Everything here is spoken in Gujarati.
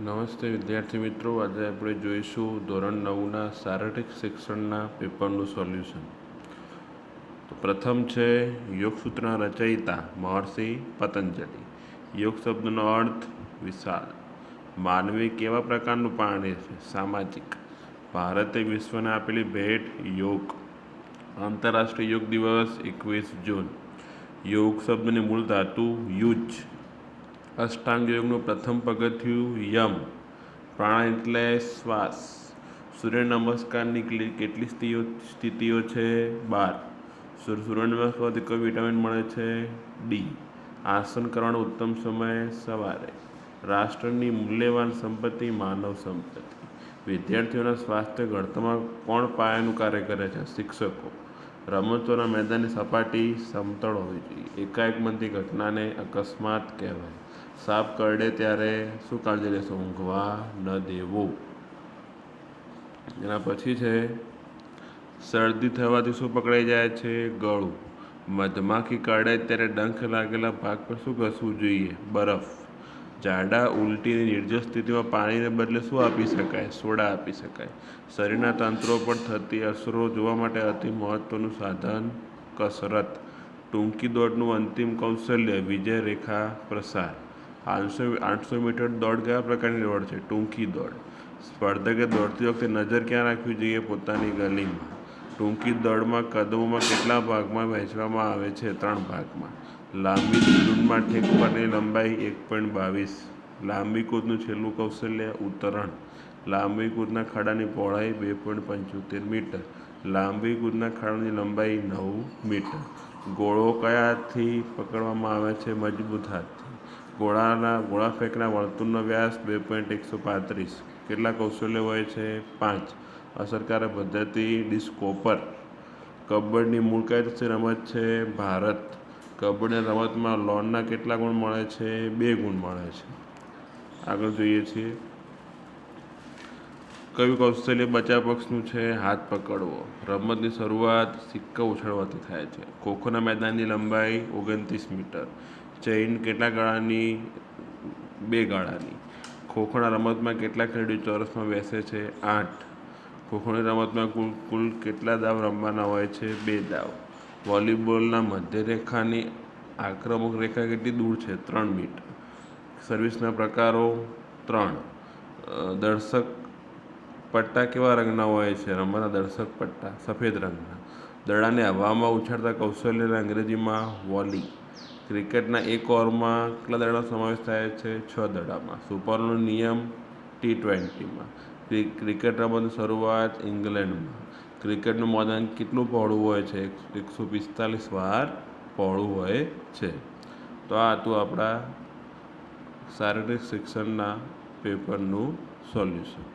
નમસ્તે વિદ્યાર્થી મિત્રો, આજે આપણે જોઈશું ધોરણ 9ના શારીરિક શિક્ષણના પેપરનું સોલ્યુશન. તો પ્રથમ છે યોગસૂત્રના રચયિતા મહર્ષિ પતંજલિ. યોગ શબ્દનો અર્થ વિશાળ. માનવી કેવા પ્રકારનું પ્રાણી છે? સામાજિક. ભારતે વિશ્વને આપેલી ભેટ યોગ. આંતરરાષ્ટ્રીય યોગ દિવસ 21 જૂન. યોગ શબ્દની મૂળ ધાતુ યુજ. અષ્ટાંગ યોગનું પ્રથમ પગથિયું યમ. પ્રાણ એટલે શ્વાસ. સૂર્ય નમસ્કારની કેટલી સ્થિતિઓ છે? 12. સૂર્ય નમસ્કારથી કઈ વિટામિન મળે છે? ડી. આસન કરવાનો ઉત્તમ સમય સવારે. રાષ્ટ્રની મૂલ્યવાન સંપત્તિ માનવ સંપત્તિ. વિદ્યાર્થીઓના સ્વાસ્થ્ય ઘડતરમાં કોણ પાયાનું કાર્ય કરે છે? શિક્ષકો. રમતોના મેદાનની સપાટી સમતળ હોવી જોઈએ. એકાએક બનતી ઘટનાને અકસ્માત કહેવાય. સાપ કરડે ત્યારે શું કાળજી લેશો? ઊંઘવા ન દેવું. એના પછી છે શરદી થવાથી શું પકડાઈ જાય છે? ગળું. મધમાખી કરડે ત્યારે ડંખ લાગેલા ભાગ પર શું ઘસવું જોઈએ? બરફ. જાડા ઉલટીની નિર્જળ સ્થિતિમાં પાણીને બદલે શું આપી શકાય? સોડા આપી શકાય. શરીરના તંત્રો પર થતી અસરો જોવા માટે અતિ મહત્વનું સાધન કસરત. ટૂંકી દોડનું અંતિમ કૌશલ્ય વિજય રેખા પ્રસાર. 800 મીટર દોડ કયા પ્રકારની દોડ છે? ટૂંકી દોડ. સ્પર્ધકે દોડતી વખતે નજર ક્યાં રાખવી જોઈએ? પોતાની ગલીમાં. ટૂંકી દોડમાં કદમોમાં કેટલા ભાગમાં વહેંચવામાં આવે છે? 3 ભાગમાં. લાંબી દૂડમાં ઠેક પરની લંબાઈ 1.22. લાંબી કૂદનું છેલ્લું કૌશલ્ય ઉતરણ. લાંબી કૂદના ખાડાની પહોળાઈ 2.75 મીટર. લાંબી કૂદના ખાડાની લંબાઈ 9 મીટર. ગોળો કયાથી પકડવામાં આવે છે? મજબૂત હાથથી. ગોળા ફેંકના વર્તુળનો વ્યાસ 2.135. કેટલા કૌશલ્યો હોય છે? 5. અસરકારક પદ્ધતિ ડિસ્કોપર. કબડ્ડી મૂળ કયા દેશની રમત છે? ભારત. કબડ્ડીની રમતમાં લોનના કેટલા ગુણ મળે છે? 2 ગુણ મળે છે. આગળ જોઈએ છીએ કયું કૌશલ્ય બચાવ પક્ષનું છે? હાથ પકડવો. રમતની શરૂઆત સિક્કા ઉછાળવાથી થાય છે. ખોખોના મેદાનની લંબાઈ 29 મીટર. ચેઇન કેટલા ગાળાની? 2 ગાળાની. ખોખોના રમતમાં કેટલા ખેલાડીઓ ચોરસમાં બેસે છે? 8. ખોખોની રમતમાં કુલ કેટલા દાવ રમવાના હોય છે? 2 દાવ. વોલીબોલના મધ્યરેખાની આક્રમક રેખા કેટલી દૂર છે? 3 મીટર. સર્વિસના પ્રકારો 3. દર્શક પટ્ટા કેવા રંગના હોય છે? રમતના દર્શક પટ્ટા સફેદ રંગના. દડાને હવામાં ઉછાળતા કૌશલ્યને અંગ્રેજીમાં વોલી. ક્રિકેટના એક ઓવરમાં કેટલા દડાનો સમાવેશ થાય છે? 6 દડામાં. સુપર ઓવરનો નિયમ T20માં. ક્રિકેટ રમતની શરૂઆત ઇંગ્લેન્ડમાં. ક્રિકેટનું મેદાન કેટલું પહોળું હોય છે? 145 વાર પહોળું હોય છે. તો આ હતું આપણા શારીરિક શિક્ષણના પેપરનું સોલ્યુશન.